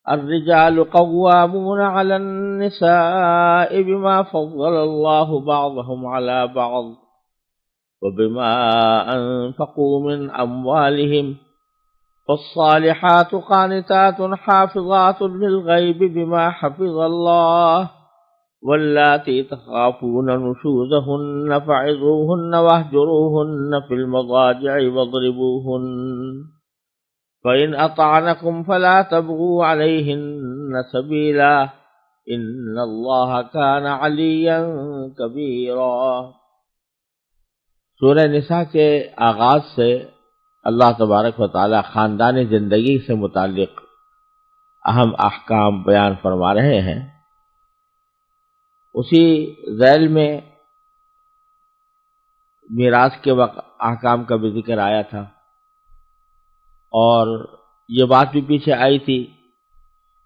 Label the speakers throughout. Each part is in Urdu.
Speaker 1: الرجال قوامون على النساء بما فضل الله بعضهم على بعض وبما أنفقوا من أموالهم فالصالحات قانتات حافظات للغيب بما حفظ الله واللاتي تخافون نشوزهن فعظوهن واهجروهن في المضاجع واضربوهن فإن أطعنكم فلا تبغوا عليهن سبيلا إن الله كان عليا كبيرا۔ سورہ نساء کے آغاز سے اللہ تبارک و تعالی خاندانی زندگی سے متعلق اہم احکام بیان فرما رہے ہیں۔ اسی ذیل میں میراث کے وقت احکام کا بھی ذکر آیا تھا، اور یہ بات بھی پیچھے آئی تھی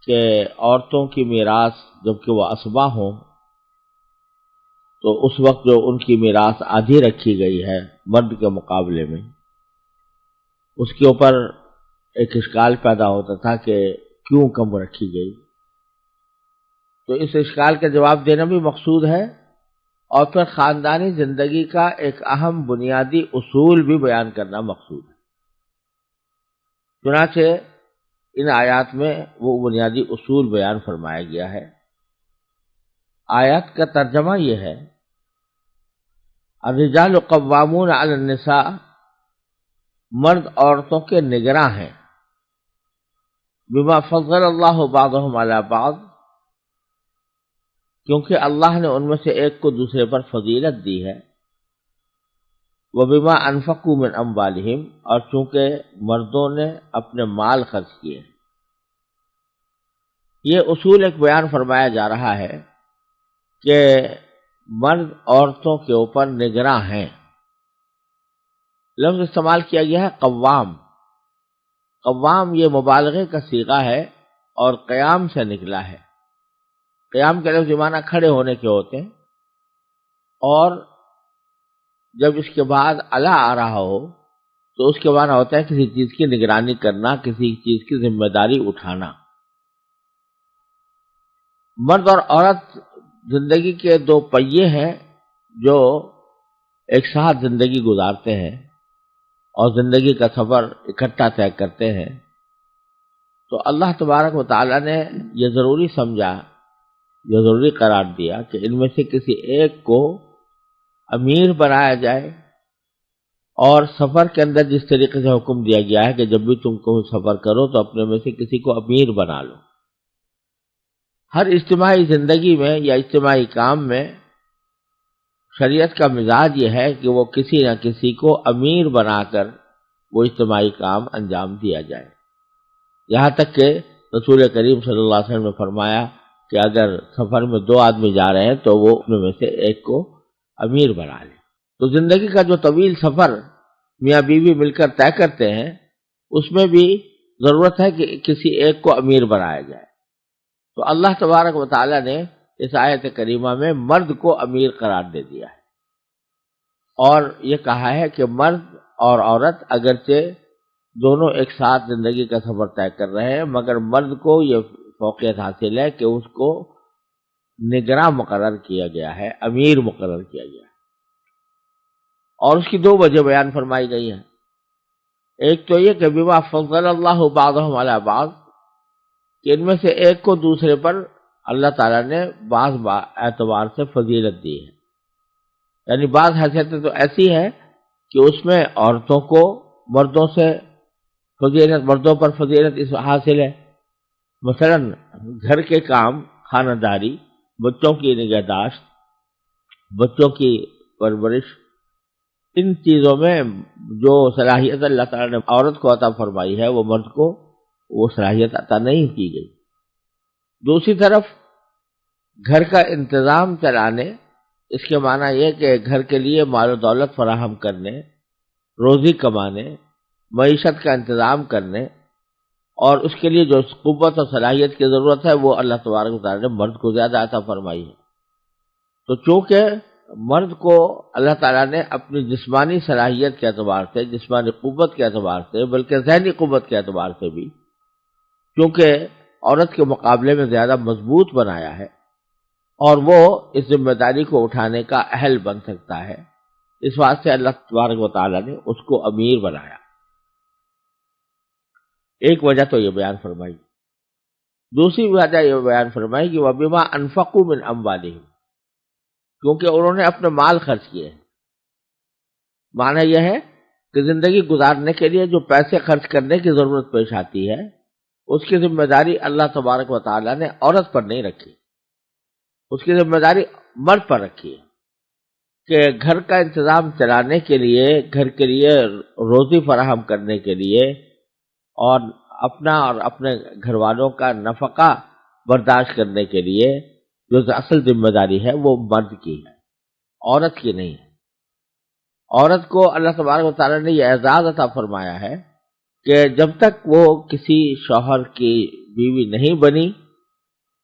Speaker 1: کہ عورتوں کی میراث جبکہ وہ اسبا ہوں تو اس وقت جو ان کی میراث آدھی رکھی گئی ہے مرد کے مقابلے میں، اس کے اوپر ایک اشکال پیدا ہوتا تھا کہ کیوں کم رکھی گئی۔ تو اس اشکال کا جواب دینا بھی مقصود ہے، اور پھر خاندانی زندگی کا ایک اہم بنیادی اصول بھی بیان کرنا مقصود ہے۔ چنانچہ ان آیات میں وہ بنیادی اصول بیان فرمایا گیا ہے۔ آیات کا ترجمہ یہ ہے، الرجال قوامون علی النساء، مرد عورتوں کے نگراں ہیں، بما فضل اللہ بعضهم علی بعض، کیونکہ اللہ نے ان میں سے ایک کو دوسرے پر فضیلت دی ہے، وبما انفقوا من اموالہم، اور چونکہ مردوں نے اپنے مال خرچ کیے۔ یہ اصول ایک بیان فرمایا جا رہا ہے کہ مرد عورتوں کے اوپر نگراں ہیں۔ لفظ استعمال کیا گیا ہے قوام۔ قوام یہ مبالغے کا صیغہ ہے اور قیام سے نکلا ہے۔ قیام کے لفظ معنی کھڑے ہونے کے ہوتے ہیں، اور جب اس کے بعد الا آ رہا ہو تو اس کے معنی ہوتا ہے کسی چیز کی نگرانی کرنا، کسی چیز کی ذمہ داری اٹھانا۔ مرد اور عورت زندگی کے دو پہیے ہیں جو ایک ساتھ زندگی گزارتے ہیں اور زندگی کا سفر اکٹھا طے کرتے ہیں۔ تو اللہ تبارک و تعالیٰ نے یہ ضروری سمجھا، یہ ضروری قرار دیا کہ ان میں سے کسی ایک کو امیر بنایا جائے، اور سفر کے اندر جس طریقے سے حکم دیا گیا ہے کہ جب بھی تم کو سفر کرو تو اپنے میں سے کسی کو امیر بنا لو۔ ہر اجتماعی زندگی میں یا اجتماعی کام میں شریعت کا مزاج یہ ہے کہ وہ کسی نہ کسی کو امیر بنا کر وہ اجتماعی کام انجام دیا جائے۔ یہاں تک کہ رسول کریم صلی اللہ علیہ وسلم نے فرمایا کہ اگر سفر میں دو آدمی جا رہے ہیں تو وہ ان میں سے ایک کو امیر بنا لے۔ تو زندگی کا جو طویل سفر میاں بیوی مل کر طے کرتے ہیں، اس میں بھی ضرورت ہے کہ کسی ایک کو امیر بنایا جائے۔ تو اللہ تبارک و تعالیٰ نے اس آیت کریمہ میں مرد کو امیر قرار دے دیا ہے، اور یہ کہا ہے کہ مرد اور عورت اگرچہ دونوں ایک ساتھ زندگی کا سفر طے کر رہے ہیں، مگر مرد کو یہ فوقیت حاصل ہے کہ اس کو نگراں مقرر کیا گیا ہے، امیر مقرر کیا گیا ہے۔ اور اس کی دو وجہ بیان فرمائی گئی ہیں۔ ایک تو یہ کہ بما فضل اللہ بعضهم علی بعض، کہ ان میں سے ایک کو دوسرے پر اللہ تعالیٰ نے بعض اعتبار سے فضیلت دی ہے، یعنی بعض حیثیتیں تو ایسی ہے کہ اس میں عورتوں کو مردوں سے فضیلت، مردوں پر فضیلت اس حاصل ہے۔ مثلا گھر کے کام، خانہ داری، بچوں کی نگہداشت، بچوں کی پرورش، ان چیزوں میں جو صلاحیت اللہ تعالیٰ نے عورت کو عطا فرمائی ہے وہ مرد کو وہ صلاحیت عطا نہیں کی گئی۔ دوسری طرف گھر کا انتظام چلانے، اس کے معنی یہ کہ گھر کے لیے مال و دولت فراہم کرنے، روزی کمانے، معیشت کا انتظام کرنے، اور اس کے لیے جو قوت اور صلاحیت کی ضرورت ہے وہ اللہ تبارک و تعالیٰ نے مرد کو زیادہ عطا فرمائی ہے۔ تو چونکہ مرد کو اللہ تعالیٰ نے اپنی جسمانی صلاحیت کے اعتبار سے، جسمانی قوت کے اعتبار سے، بلکہ ذہنی قوت کے اعتبار سے بھی، کیونکہ عورت کے مقابلے میں زیادہ مضبوط بنایا ہے اور وہ اس ذمہ داری کو اٹھانے کا اہل بن سکتا ہے، اس واسطے اللہ تبارک و تعالیٰ نے اس کو امیر بنایا۔ ایک وجہ تو یہ بیان فرمائی، دوسری وجہ یہ بیان فرمائی کہ وَبِمَا أَنفَقُوا مِنْ أَمْوَالِهِمْ، کیونکہ انہوں نے اپنے مال خرچ کیے ہیں۔ معنی یہ ہے کہ زندگی گزارنے کے لیے جو پیسے خرچ کرنے کی ضرورت پیش آتی ہے، اس کی ذمہ داری اللہ تبارک و تعالیٰ نے عورت پر نہیں رکھی، اس کی ذمہ داری مرد پر رکھی ہے کہ گھر کا انتظام چلانے کے لیے، گھر کے لیے روزی فراہم کرنے کے لیے اور اپنا اور اپنے گھر والوں کا نفقہ برداشت کرنے کے لیے جو اصل ذمہ داری ہے وہ مرد کی ہے، عورت کی نہیں ہے۔ عورت کو اللہ تبارک و تعالیٰ نے یہ اعزاز عطا فرمایا ہے کہ جب تک وہ کسی شوہر کی بیوی نہیں بنی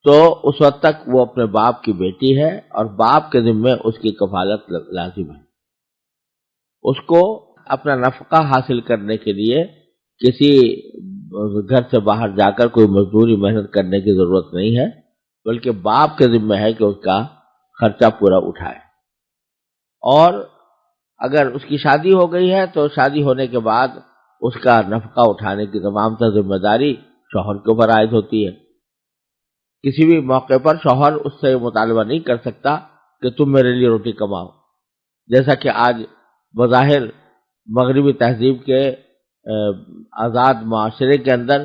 Speaker 1: تو اس وقت تک وہ اپنے باپ کی بیٹی ہے اور باپ کے ذمے اس کی کفالت لازم ہے۔ اس کو اپنا نفقہ حاصل کرنے کے لیے کسی گھر سے باہر جا کر کوئی مزدوری محنت کرنے کی ضرورت نہیں ہے، بلکہ باپ کے ذمہ ہے کہ اس کا خرچہ پورا اٹھائے۔ اور اگر اس کی شادی ہو گئی ہے تو شادی ہونے کے بعد اس کا نفقہ اٹھانے کی تمام تر ذمہ داری شوہر کے اوپر عائد ہوتی ہے۔ کسی بھی موقع پر شوہر اس سے مطالبہ نہیں کر سکتا کہ تم میرے لیے روٹی کماؤ، جیسا کہ آج بظاہر مغربی تہذیب کے آزاد معاشرے کے اندر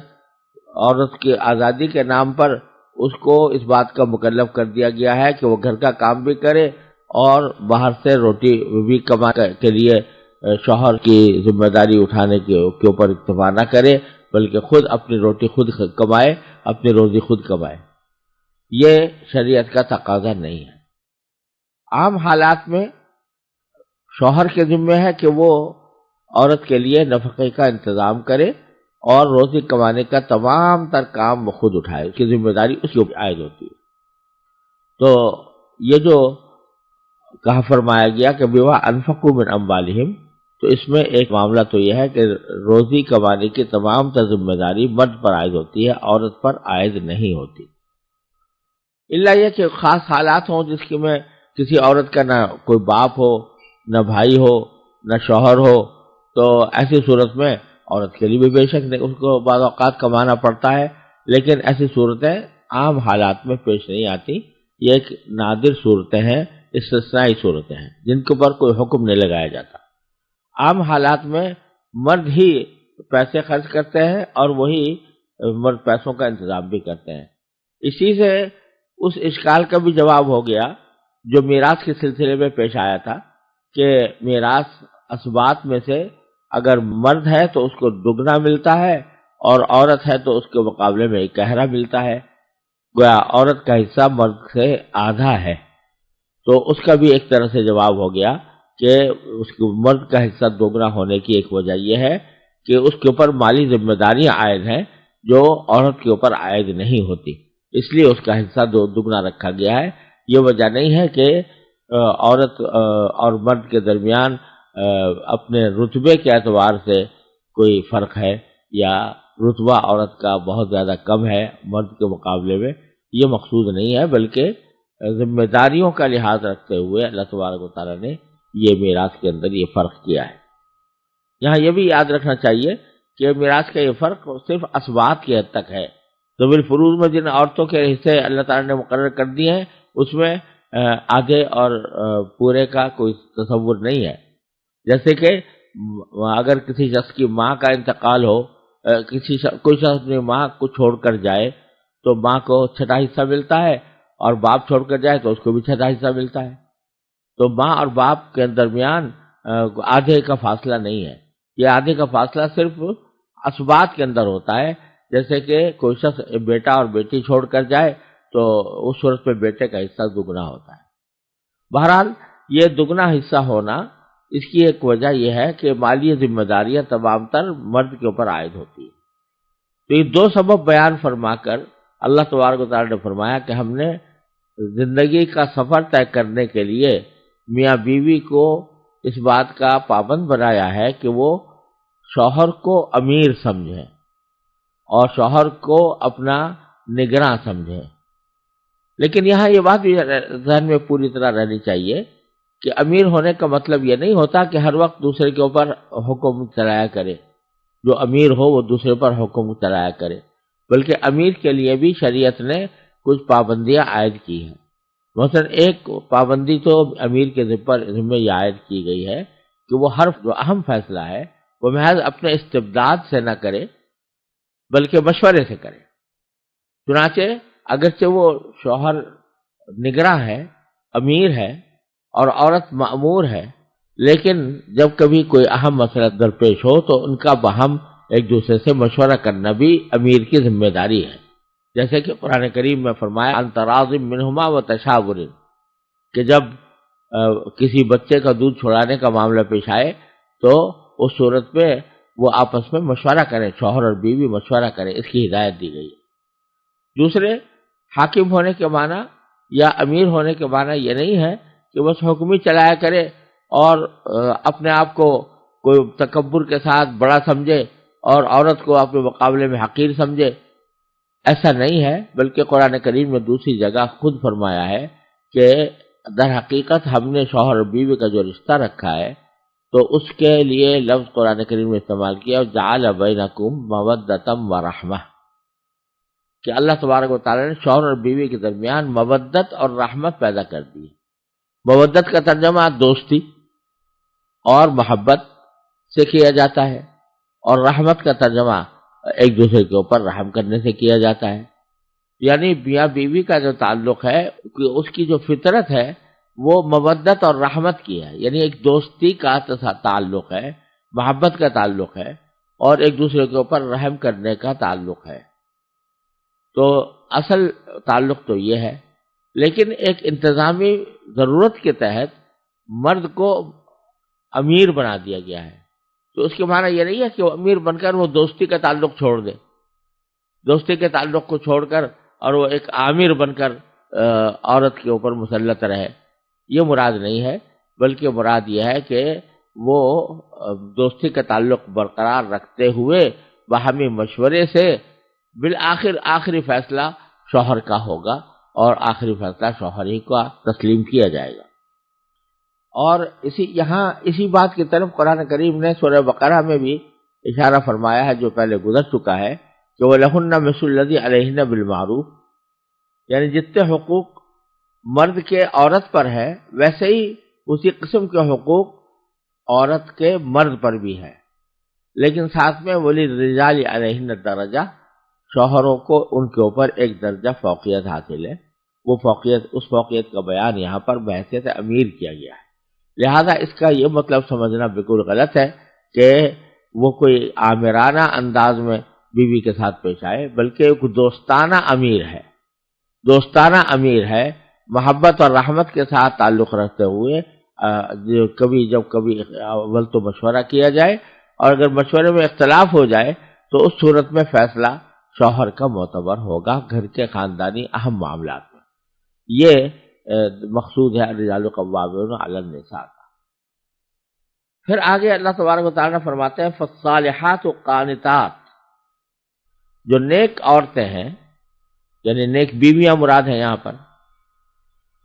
Speaker 1: عورت کی آزادی کے نام پر اس کو اس بات کا مکلف کر دیا گیا ہے کہ وہ گھر کا کام بھی کرے اور باہر سے روٹی بھی کمانے کے لیے شوہر کی ذمہ داری اٹھانے کے اوپر اکتفا نہ کرے، بلکہ خود اپنی روٹی خود کمائے، اپنی روزی خود کمائے۔ یہ شریعت کا تقاضا نہیں ہے۔ عام حالات میں شوہر کے ذمہ ہے کہ وہ عورت کے لیے نفقے کا انتظام کرے اور روزی کمانے کا تمام تر کام وہ خود اٹھائے، اس کی ذمہ داری اس کے اوپر عائد ہوتی ہے۔ تو یہ جو کہا فرمایا گیا کہ بِمَا أَنفَقُوا مِنْ أَمْوَالِهِمْ، تو اس میں ایک معاملہ تو یہ ہے کہ روزی کمانے کی تمام تر ذمہ داری مرد پر عائد ہوتی ہے، عورت پر عائد نہیں ہوتی، الا یہ کہ خاص حالات ہوں جس کی میں کسی عورت کا نہ کوئی باپ ہو، نہ بھائی ہو، نہ شوہر ہو، تو ایسی صورت میں عورت کے لیے بھی بے شک نہیں، اس کو بعض اوقات کمانا پڑتا ہے، لیکن ایسی صورتیں عام حالات میں پیش نہیں آتی۔ یہ ایک نادر صورتیں ہیں، استثنائی صورتیں ہیں جن کے اوپر کوئی حکم نہیں لگایا جاتا۔ عام حالات میں مرد ہی پیسے خرچ کرتے ہیں اور وہی مرد پیسوں کا انتظام بھی کرتے ہیں۔ اسی سے اس اشکال کا بھی جواب ہو گیا جو میراث کے سلسلے میں پیش آیا تھا کہ میراث اسبات میں سے اگر مرد ہے تو اس کو دگنا ملتا ہے اور عورت ہے تو اس کے مقابلے میں اکہرا ملتا ہے، گویا عورت کا حصہ مرد سے آدھا ہے۔ تو اس کا بھی ایک طرح سے جواب ہو گیا کہ اس کو مرد کا حصہ دوگنا ہونے کی ایک وجہ یہ ہے کہ اس کے اوپر مالی ذمہ داریاں عائد ہیں جو عورت کے اوپر عائد نہیں ہوتی، اس لیے اس کا حصہ دگنا رکھا گیا ہے۔ یہ وجہ نہیں ہے کہ عورت اور مرد کے درمیان اپنے رتبے کے اعتبار سے کوئی فرق ہے یا رتبہ عورت کا بہت زیادہ کم ہے مرد کے مقابلے میں، یہ مقصود نہیں ہے، بلکہ ذمہ داریوں کا لحاظ رکھتے ہوئے اللہ تبارک و تعالیٰ نے یہ میراث کے اندر یہ فرق کیا ہے۔ یہاں یہ بھی یاد رکھنا چاہیے کہ میراث کا یہ فرق صرف اسبات کی حد تک ہے۔ ذوی الفروض میں جن عورتوں کے حصے اللہ تعالیٰ نے مقرر کر دیے ہیں اس میں آدھے اور پورے کا کوئی تصور نہیں ہے۔ جیسے کہ اگر کسی شخص کی ماں کا انتقال ہو، کوئی شخص اپنی ماں کو چھوڑ کر جائے تو ماں کو چھٹا حصہ ملتا ہے اور باپ چھوڑ کر جائے تو اس کو بھی چھٹا حصہ ملتا ہے۔ تو ماں اور باپ کے درمیان آدھے کا فاصلہ نہیں ہے، یہ آدھے کا فاصلہ صرف اسبات کے اندر ہوتا ہے۔ جیسے کہ کوئی شخص بیٹا اور بیٹی چھوڑ کر جائے تو اس صورت میں بیٹے کا حصہ دگنا ہوتا ہے۔ بہرحال یہ دگنا حصہ ہونا اس کی ایک وجہ یہ ہے کہ مالی ذمہ داریاں تمام تر مرد کے اوپر عائد ہوتی ہیں۔ تو یہ دو سبب بیان فرما کر اللہ تبارک و تعالیٰ نے فرمایا کہ ہم نے زندگی کا سفر طے کرنے کے لیے میاں بیوی کو اس بات کا پابند بنایا ہے کہ وہ شوہر کو امیر سمجھیں اور شوہر کو اپنا نگراں سمجھیں. لیکن یہاں یہ بات بھی ذہن میں پوری طرح رہنی چاہیے کہ امیر ہونے کا مطلب یہ نہیں ہوتا کہ ہر وقت دوسرے کے اوپر حکم چلایا کرے. جو امیر ہو وہ دوسرے پر حکم چلایا کرے، بلکہ امیر کے لیے بھی شریعت نے کچھ پابندیاں عائد کی ہیں. مثلا ایک پابندی تو امیر کے ذمہ یہ عائد کی گئی ہے کہ وہ ہر جو اہم فیصلہ ہے وہ محض اپنے استبداد سے نہ کرے بلکہ مشورے سے کرے. چنانچہ اگرچہ وہ شوہر نگراں ہے، امیر ہے اور عورت مأمور ہے، لیکن جب کبھی کوئی اہم مسئلہ درپیش ہو تو ان کا باہم ایک دوسرے سے مشورہ کرنا بھی امیر کی ذمہ داری ہے. جیسے کہ قرآن کریم میں فرمایا ان تراض منہما و تشاور، کہ جب کسی بچے کا دودھ چھڑانے کا معاملہ پیش آئے تو اس صورت میں وہ آپس میں مشورہ کریں، شوہر اور بیوی مشورہ کریں، اس کی ہدایت دی گئی ہے. دوسرے، حاکم ہونے کے معنی یا امیر ہونے کے معنی یہ نہیں ہے کہ بس حکمی چلایا کرے اور اپنے آپ کو کوئی تکبر کے ساتھ بڑا سمجھے اور عورت کو اپنے مقابلے میں حقیر سمجھے. ایسا نہیں ہے، بلکہ قرآن کریم میں دوسری جگہ خود فرمایا ہے کہ در حقیقت ہم نے شوہر اور بیوی کا جو رشتہ رکھا ہے تو اس کے لیے لفظ قرآن کریم میں استعمال کیا جعل بینکم مودۃ و رحمہ، کہ اللہ تبارک و تعالیٰ نے شوہر اور بیوی کے درمیان مودت اور رحمت پیدا کر دی. مودت کا ترجمہ دوستی اور محبت سے کیا جاتا ہے، اور رحمت کا ترجمہ ایک دوسرے کے اوپر رحم کرنے سے کیا جاتا ہے. یعنی میاں بیوی کا جو تعلق ہے اس کی جو فطرت ہے وہ مودت اور رحمت کی ہے، یعنی ایک دوستی کا تعلق ہے، محبت کا تعلق ہے اور ایک دوسرے کے اوپر رحم کرنے کا تعلق ہے. تو اصل تعلق تو یہ ہے، لیکن ایک انتظامی ضرورت کے تحت مرد کو امیر بنا دیا گیا ہے. تو اس کے معنی یہ نہیں ہے کہ وہ امیر بن کر وہ دوستی کا تعلق چھوڑ دے، دوستی کے تعلق کو چھوڑ کر اور وہ ایک آمیر بن کر عورت کے اوپر مسلط رہے، یہ مراد نہیں ہے. بلکہ مراد یہ ہے کہ وہ دوستی کا تعلق برقرار رکھتے ہوئے باہمی مشورے سے بالآخر آخری فیصلہ شوہر کا ہوگا اور آخری فیصلہ شوہر ہی کا تسلیم کیا جائے گا. اور اسی بات کی طرف قرآن کریم نے سورہ بقرہ میں بھی اشارہ فرمایا ہے جو پہلے گزر چکا ہے کہ وَلَهُنَّ مِثْلُ الَّذِي عَلَيْهِنَّ بِالْمَعْرُوفِ، یعنی جتنے حقوق مرد کے عورت پر ہے ویسے ہی اسی قسم کے حقوق عورت کے مرد پر بھی ہے. لیکن ساتھ میں وَلِلرِّجَالِ عَلَيْهِنَّ الدَّرَجَةُ، شوہروں کو ان کے اوپر ایک درجہ فوقیت حاصل ہے. وہ فوقیت، اس فوقیت کا بیان یہاں پر بحیثیت امیر کیا گیا ہے. لہذا اس کا یہ مطلب سمجھنا بالکل غلط ہے کہ وہ کوئی آمرانہ انداز میں بیوی کے ساتھ پیش آئے، بلکہ ایک دوستانہ امیر ہے. دوستانہ امیر ہے، محبت اور رحمت کے ساتھ تعلق رکھتے ہوئے جب کبھی اول تو مشورہ کیا جائے، اور اگر مشورے میں اختلاف ہو جائے تو اس صورت میں فیصلہ شوہر کا معتبر ہوگا گھر کے خاندانی اہم معاملات میں. یہ مقصود ہے الرجال قوامون علی النساء. پھر آگے اللہ تبارک و تعالیٰ فرماتے ہیں فالصالحات قانتات، جو نیک عورتیں ہیں یعنی نیک بیویاں مراد ہیں یہاں پر.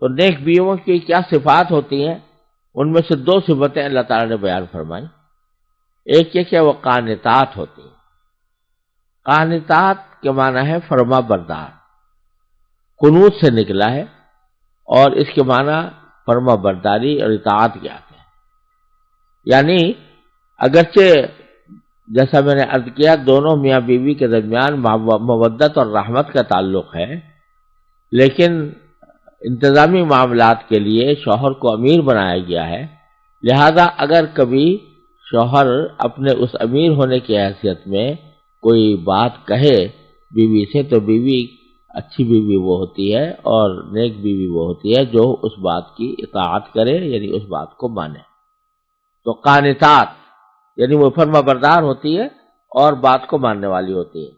Speaker 1: تو نیک بیویوں کی کیا صفات ہوتی ہیں؟ ان میں سے دو صفتیں اللہ تعالیٰ نے بیان فرمائی. ایک یہ کہ وہ قانتات ہوتی ہیں. قانتات کے معنی ہے فرما بردار، قنوت سے نکلا ہے اور اس کے معنی فرما برداری اور اطاعت کے آتے ہیں. یعنی اگرچہ جیسا میں نے عرض کیا دونوں میاں بیوی کے درمیان مودت اور رحمت کا تعلق ہے، لیکن انتظامی معاملات کے لیے شوہر کو امیر بنایا گیا ہے. لہذا اگر کبھی شوہر اپنے اس امیر ہونے کی حیثیت میں کوئی بات کہے بیوی سے تو بیوی اچھی بیوی وہ ہوتی ہے اور نیک بیوی وہ ہوتی ہے جو اس بات کی اطاعت کرے، یعنی اس بات کو مانے. تو قانتات یعنی وہ فرما بردار ہوتی ہے اور بات کو ماننے والی ہوتی ہے.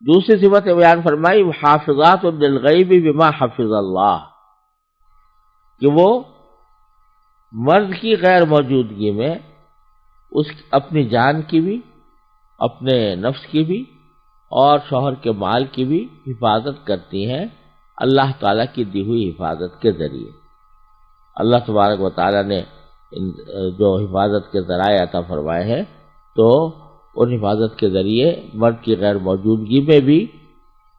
Speaker 1: دوسری صفت بیان فرمائی حافظات للغیب بما حفظ اللہ، کہ وہ مرد کی غیر موجودگی میں اپنی جان کی بھی، اپنے نفس کی بھی اور شوہر کے مال کی بھی حفاظت کرتی ہیں اللہ تعالیٰ کی دی ہوئی حفاظت کے ذریعے۔ اللہ تبارک و تعالیٰ نے جو حفاظت کے ذرائع عطا فرمائے ہیں تو ان حفاظت کے ذریعے مرد کی غیر موجودگی میں بھی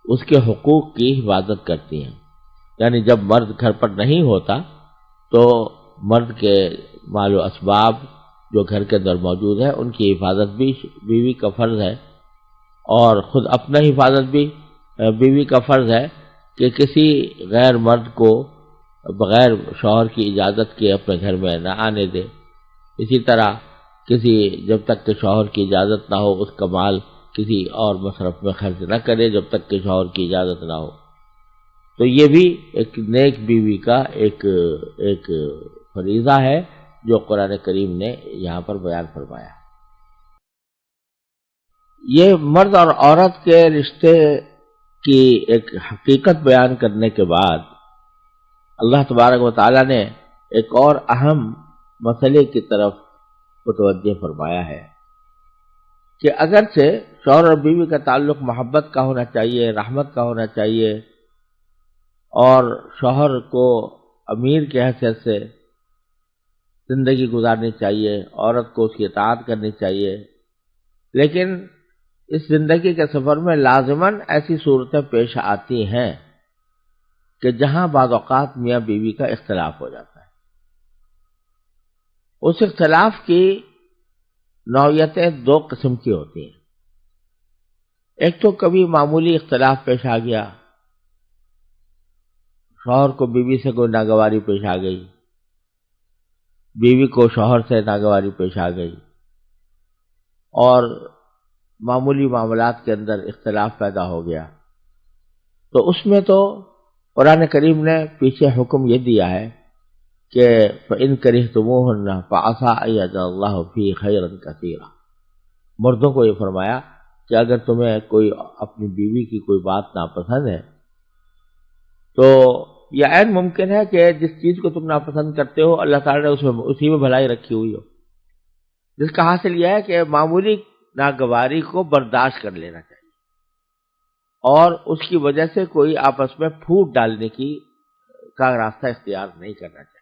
Speaker 1: اس کے حقوق کی حفاظت کرتی ہیں۔ یعنی جب مرد گھر پر نہیں ہوتا تو مرد کے مال و اسباب جو گھر کے اندر موجود ہے ان کی حفاظت بھی بیوی کا فرض ہے، اور خود اپنا حفاظت بھی بیوی کا فرض ہے کہ کسی غیر مرد کو بغیر شوہر کی اجازت کے اپنے گھر میں نہ آنے دے۔ اسی طرح جب تک کہ شوہر کی اجازت نہ ہو اس کا مال کسی اور مصرف میں خرچ نہ کرے جب تک کہ شوہر کی اجازت نہ ہو۔ تو یہ بھی ایک نیک بیوی کا ایک فریضہ ہے جو قرآن کریم نے یہاں پر بیان فرمایا۔ یہ مرد اور عورت کے رشتے کی ایک حقیقت بیان کرنے کے بعد اللہ تبارک و تعالیٰ نے ایک اور اہم مسئلے کی طرف متوجہ فرمایا ہے کہ اگرچہ شوہر اور بیوی کا تعلق محبت کا ہونا چاہیے، رحمت کا ہونا چاہیے، اور شوہر کو امیر کی حیثیت سے زندگی گزارنی چاہیے، عورت کو اس کی اطاعت کرنی چاہیے، لیکن اس زندگی کے سفر میں لازماً ایسی صورتیں پیش آتی ہیں کہ جہاں بعض اوقات میاں بیوی کا اختلاف ہو جاتا ہے۔ اس اختلاف کی نوعیتیں دو قسم کی ہوتی ہیں۔ ایک تو کبھی معمولی اختلاف پیش آ گیا، شوہر کو بیوی سے کوئی ناگواری پیش آ گئی، بیوی کو شوہر سے ناگواری پیش آ گئی، اور معمولی معاملات کے اندر اختلاف پیدا ہو گیا، تو اس میں تو قرآن کریم نے پیچھے حکم یہ دیا ہے کہ فَإِن كَرِهْتُمُوهُنَّ فَعَسَىٰ أَن يَجْعَلَ اللَّهُ فِيهِ خَيْرًا كَثِيرًا۔ مردوں کو یہ فرمایا کہ اگر تمہیں کوئی اپنی بیوی کی کوئی بات ناپسند ہے تو یہ عین ممکن ہے کہ جس چیز کو تم ناپسند کرتے ہو اللہ تعالیٰ نے اسی میں بھلائی رکھی ہوئی ہو، جس کا حاصل یہ ہے کہ معمولی ناگواری کو برداشت کر لینا چاہیے اور اس کی وجہ سے کوئی آپس میں پھوٹ ڈالنے کا راستہ اختیار نہیں کرنا چاہیے۔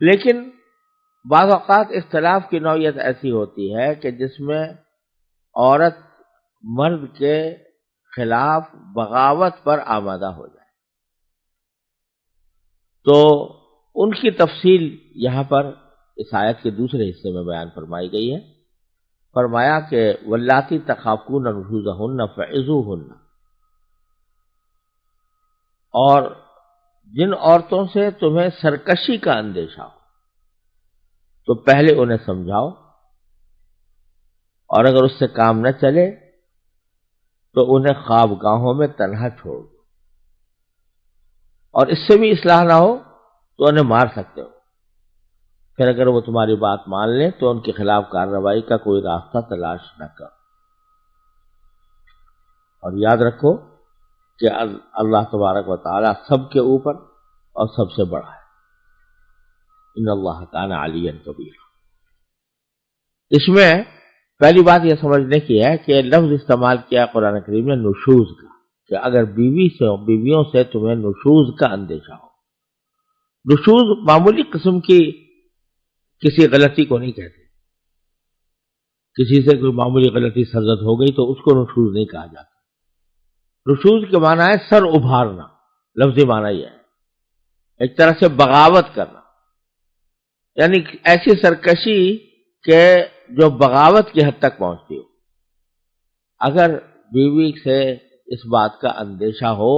Speaker 1: لیکن بعض اوقات اختلاف کی نوعیت ایسی ہوتی ہے کہ جس میں عورت مرد کے خلاف بغاوت پر آمادہ ہو جائے، تو ان کی تفصیل یہاں پر اس آیت کے دوسرے حصے میں بیان فرمائی گئی ہے۔ فرمایا کہ واللاتی تخافون نشوزہن فعظوہن، اور جن عورتوں سے تمہیں سرکشی کا اندیشہ ہو تو پہلے انہیں سمجھاؤ، اور اگر اس سے کام نہ چلے تو انہیں خوابگاہوں میں تنہا چھوڑ دو، اور اس سے بھی اصلاح نہ ہو تو انہیں مار سکتے ہو، پھر اگر وہ تمہاری بات مان لیں تو ان کے خلاف کارروائی کا کوئی راستہ تلاش نہ کرو۔ اور یاد رکھو کہ اللہ تبارک و تعالی سب کے اوپر اور سب سے بڑا ہے، ان اللہ کان علیا کبیرا۔ اس میں پہلی بات یہ سمجھنے کی ہے کہ لفظ استعمال کیا قرآن کریم نے نشوز کا، کہ اگر بیویوں سے تمہیں نشوز کا اندیشہ ہو۔ نشوز معمولی قسم کی کسی غلطی کو نہیں کہتے، کسی سے کوئی معمولی غلطی سرزد ہو گئی تو اس کو نشوز نہیں کہا جاتا۔ نشوز کے معنی ہے سر ابھارنا، لفظی معنی یہ ہے ایک طرح سے بغاوت کرنا، یعنی ایسی سرکشی کہ جو بغاوت کی حد تک پہنچتی ہو۔ اگر بیوی سے اس بات کا اندیشہ ہو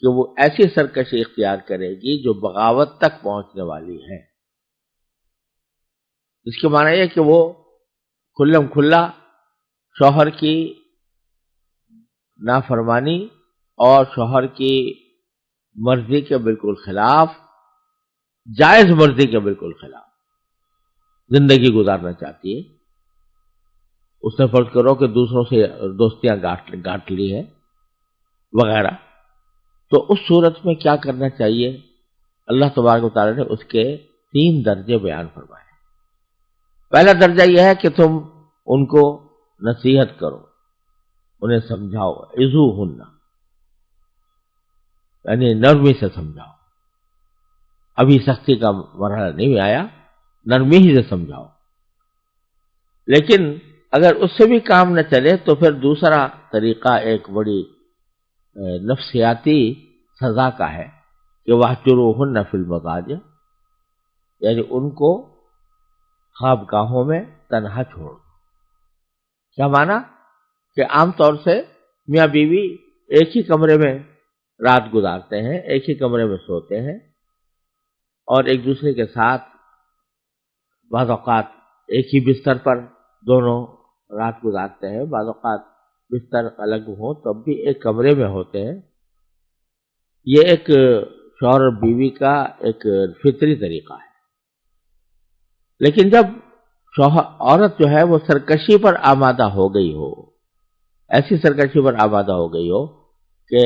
Speaker 1: کہ وہ ایسی سرکشی اختیار کرے گی جو بغاوت تک پہنچنے والی ہے، اس کے معنی یہ کہ وہ کھلم کھلا شوہر کی نافرمانی اور شوہر کی مرضی کے بالکل خلاف، جائز مرضی کے بالکل خلاف زندگی گزارنا چاہتی ہے۔ اس نے فرض کرو کہ دوسروں سے دوستیاں گاٹ لی ہے وغیرہ، تو اس صورت میں کیا کرنا چاہیے؟ اللہ تبارک و تعالی نے اس کے 3 درجے بیان فرمائے۔ پہلا درجہ یہ ہے کہ تم ان کو نصیحت کرو، انہیں سمجھاؤ، عظوہن، یعنی نرمی سے سمجھاؤ. ابھی سختی کا مرحلہ نہیں آیا، نرمی ہی سے سمجھاؤ. لیکن اگر اس سے بھی کام نہ چلے تو پھر دوسرا طریقہ ایک بڑی نفسیاتی سزا کا ہے کہ وَاہْجُرُوهُنَّ فِی الْمَضَاجِعِ، یعنی ان کو خوابگاہوں میں تنہا چھوڑ. کیا معنی؟ کہ عام طور سے میاں بیوی ایک ہی کمرے میں رات گزارتے ہیں، ایک ہی کمرے میں سوتے ہیں، اور ایک دوسرے کے ساتھ بعض اوقات ایک ہی بستر پر دونوں رات گزارتے ہیں، بعض اوقات بستر الگ ہوں تب بھی ایک کمرے میں ہوتے ہیں. یہ ایک شوہر اور بیوی کا ایک فطری طریقہ ہے. لیکن جب عورت جو ہے وہ سرکشی پر آمادہ ہو گئی ہو، ایسی سرکشی پر آمادہ ہو گئی ہو کہ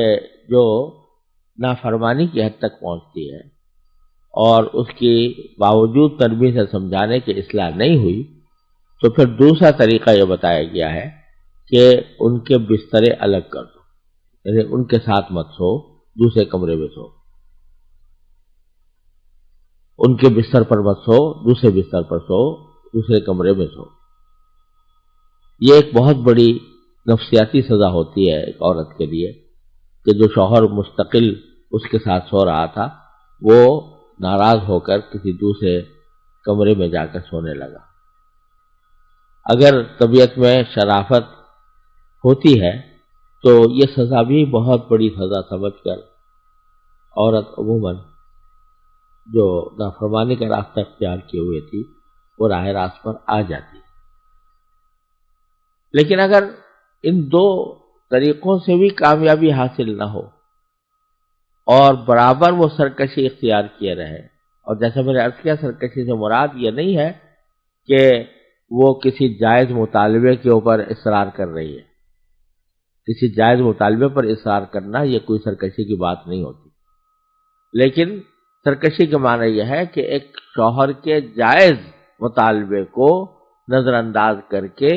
Speaker 1: جو نافرمانی کی حد تک پہنچتی ہے، اور اس کی باوجود نرمی سے سمجھانے کی اصلاح نہیں ہوئی، تو پھر دوسرا طریقہ یہ بتایا گیا ہے کہ ان کے بسترے الگ کر دو، یعنی ان کے ساتھ مت سو، دوسرے کمرے میں سو. ان کے بستر پر مت سو، دوسرے بستر پر سو، دوسرے کمرے میں سو. یہ ایک بہت بڑی نفسیاتی سزا ہوتی ہے ایک عورت کے لیے کہ جو شوہر مستقل اس کے ساتھ سو رہا تھا وہ ناراض ہو کر کسی دوسرے کمرے میں جا کر سونے لگا. اگر طبیعت میں شرافت ہوتی ہے تو یہ سزا بھی بہت بڑی سزا سمجھ کر عورت عموماً جو نافرمانی کا راستہ اختیار کیے ہوئے تھی وہ راہ راست پر آ جاتی. لیکن اگر ان دو طریقوں سے بھی کامیابی حاصل نہ ہو اور برابر وہ سرکشی اختیار کیے رہے، اور جیسے میں نے عرض کیا سرکشی سے مراد یہ نہیں ہے کہ وہ کسی جائز مطالبے کے اوپر اصرار کر رہی ہے. کسی جائز مطالبے پر اصرار کرنا یہ کوئی سرکشی کی بات نہیں ہوتی. لیکن سرکشی کا معنی یہ ہے کہ ایک شوہر کے جائز مطالبے کو نظر انداز کر کے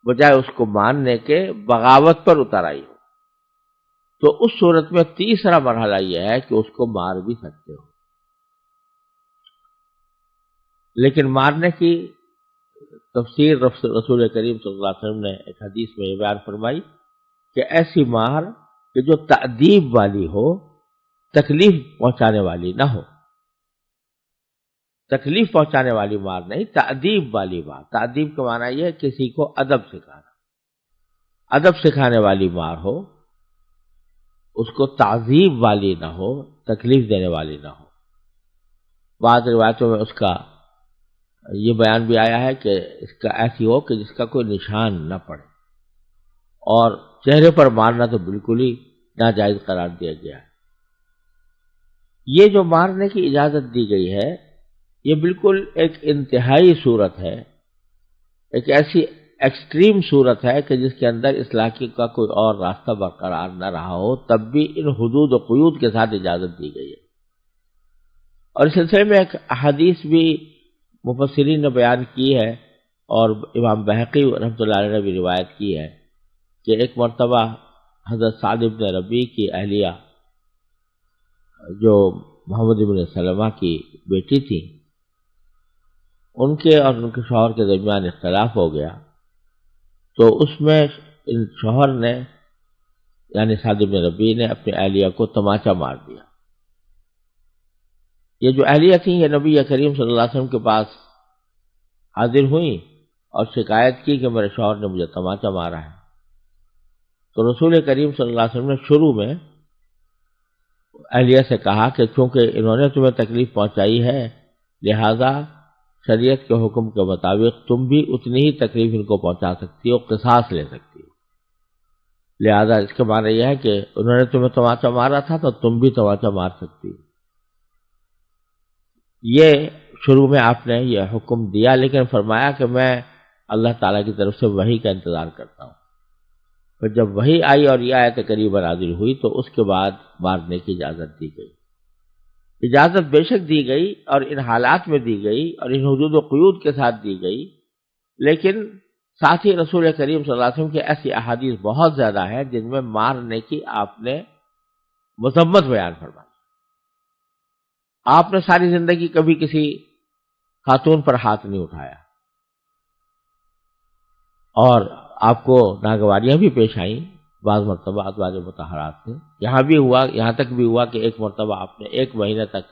Speaker 1: بجائے اس کو ماننے کے بغاوت پر اتر آئی ہو. تو اس صورت میں تیسرا مرحلہ یہ ہے کہ اس کو مار بھی سکتے ہو. لیکن مارنے کی تفسیر رسول کریم صلی اللہ علیہ وسلم نے ایک حدیث میں یہ بیان فرمائی کہ ایسی مار کہ جو تأدیب والی ہو، تکلیف پہنچانے والی نہ ہو. تکلیف پہنچانے والی مار نہیں، تأدیب والی مار. تأدیب کا معنی یہ ہے کسی کو ادب سکھانا. ادب سکھانے والی مار ہو، اس کو تعذیب والی نہ ہو، تکلیف دینے والی نہ ہو. بعض روایتوں میں اس کا یہ بیان بھی آیا ہے کہ اس کا ایسی ہو کہ جس کا کوئی نشان نہ پڑے، اور چہرے پر مارنا تو بالکل ہی ناجائز قرار دیا گیا ہے. یہ جو مارنے کی اجازت دی گئی ہے یہ بالکل ایک انتہائی صورت ہے، ایک ایسی ایکسٹریم صورت ہے کہ جس کے اندر اصلاح کا کوئی اور راستہ برقرار نہ رہا ہو، تب بھی ان حدود و قیود کے ساتھ اجازت دی گئی ہے. اور اس سلسلے میں ایک احادیث بھی مفسرین نے بیان کی ہے، اور امام بہقی رحمۃ اللہ علیہ نے بھی روایت کی ہے کہ ایک مرتبہ حضرت سعد بن ربیع کی اہلیہ جو محمد بن سلمہ کی بیٹی تھی، ان کے اور ان کے شوہر کے درمیان اختلاف ہو گیا. تو اس میں ان شوہر نے یعنی سعد بن ربیع نے اپنی اہلیہ کو تماچا مار دیا. یہ جو اہلیہ تھیں یہ نبی کریم صلی اللہ علیہ وسلم کے پاس حاضر ہوئیں اور شکایت کی کہ میرے شوہر نے مجھے تماچا مارا ہے. تو رسول کریم صلی اللہ علیہ وسلم نے شروع میں اہلیہ سے کہا کہ چونکہ انہوں نے تمہیں تکلیف پہنچائی ہے لہذا شریعت کے حکم کے مطابق تم بھی اتنی ہی تکلیف ان کو پہنچا سکتی ہو، قصاص لے سکتی ہو. لہذا اس کے معنی یہ ہے کہ انہوں نے تمہیں تماچا مارا تھا تو تم بھی تماچا مار سکتی ہو. یہ شروع میں آپ نے یہ حکم دیا، لیکن فرمایا کہ میں اللہ تعالیٰ کی طرف سے وحی کا انتظار کرتا ہوں. پھر جب وحی آئی اور یہ آیت کریمہ نازل ہوئی تو اس کے بعد مارنے کی اجازت دی گئی. اجازت بے شک دی گئی اور ان حالات میں دی گئی اور ان حدود و قیود کے ساتھ دی گئی، لیکن ساتھ ہی رسول کریم صلی اللہ علیہ وسلم کی ایسی احادیث بہت زیادہ ہیں جن میں مارنے کی آپ نے مذمت بیان فرمائی۔ آپ نے ساری زندگی کبھی کسی خاتون پر ہاتھ نہیں اٹھایا، اور آپ کو ناگواریاں بھی پیش آئیں بعض مرتبہ ازواج مطہرات سے۔ یہاں تک بھی ہوا کہ ایک مرتبہ آپ نے 1 مہینے تک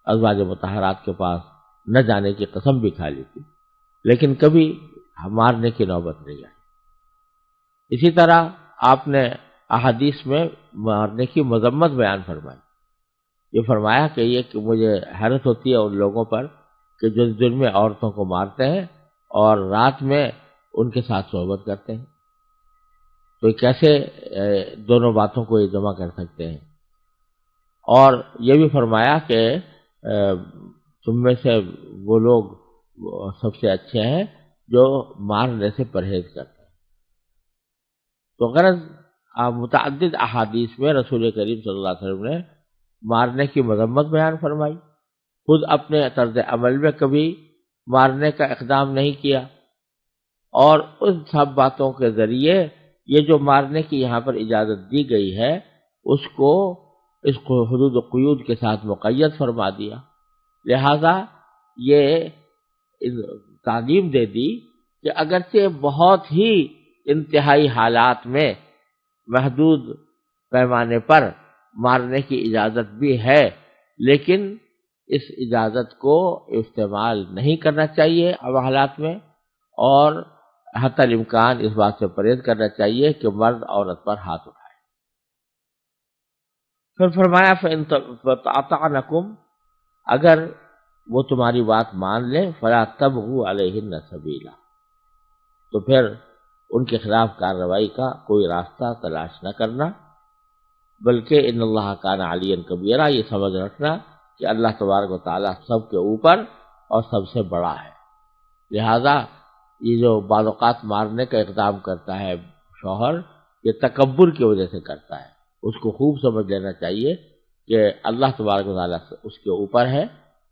Speaker 1: ازواج مطہرات کے پاس نہ جانے کی قسم بھی کھا لی تھی، لیکن کبھی مارنے کی نوبت نہیں آئی۔ اسی طرح آپ نے احادیث میں مارنے کی مذمت بیان فرمائی۔ یہ فرمایا کہ مجھے حیرت ہوتی ہے ان لوگوں پر کہ جو دن میں عورتوں کو مارتے ہیں اور رات میں ان کے ساتھ صحبت کرتے ہیں، تو یہ کیسے دونوں باتوں کو یہ جمع کر سکتے ہیں؟ اور یہ بھی فرمایا کہ تم میں سے وہ لوگ سب سے اچھے ہیں جو مارنے سے پرہیز کرتے ہیں۔ تو غرض متعدد احادیث میں رسول کریم صلی اللہ علیہ وسلم نے مارنے کی مذمت بیان فرمائی، خود اپنے طرز عمل میں کبھی مارنے کا اقدام نہیں کیا، اور ان سب باتوں کے ذریعے یہ جو مارنے کی یہاں پر اجازت دی گئی ہے اس کو حدود و قیود کے ساتھ مقید فرما دیا۔ لہذا یہ تعلیم دے دی کہ اگرچہ بہت ہی انتہائی حالات میں محدود پیمانے پر مارنے کی اجازت بھی ہے، لیکن اس اجازت کو استعمال نہیں کرنا چاہیے اب حالات میں، اور حتی الامکان اس بات سے پرہیز کرنا چاہیے کہ مرد عورت پر ہاتھ اٹھائے۔ پھر فرمایا فَإِنْ اگر وہ تمہاری بات مان لیں فَلَا تَبْغُوا عَلَيْهِنَّ سَبِيلًا، تو پھر ان کے خلاف کارروائی کا کوئی راستہ تلاش نہ کرنا، بلکہ ان اللہ کان علیٰ کبیرہ، یہ سمجھ رکھنا کہ اللہ تبارک و تعالیٰ سب کے اوپر اور سب سے بڑا ہے۔ لہذا یہ جو بعض اوقات مارنے کا اقدام کرتا ہے شوہر، یہ تکبر کی وجہ سے کرتا ہے۔ اس کو خوب سمجھ لینا چاہیے کہ اللہ تبارک و تعالیٰ اس کے اوپر ہے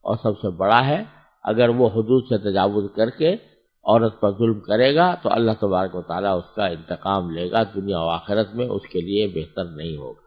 Speaker 1: اور سب سے بڑا ہے۔ اگر وہ حدود سے تجاوز کر کے عورت پر ظلم کرے گا تو اللہ تبارک و تعالیٰ اس کا انتقام لے گا، دنیا و آخرت میں اس کے لیے بہتر نہیں ہوگا۔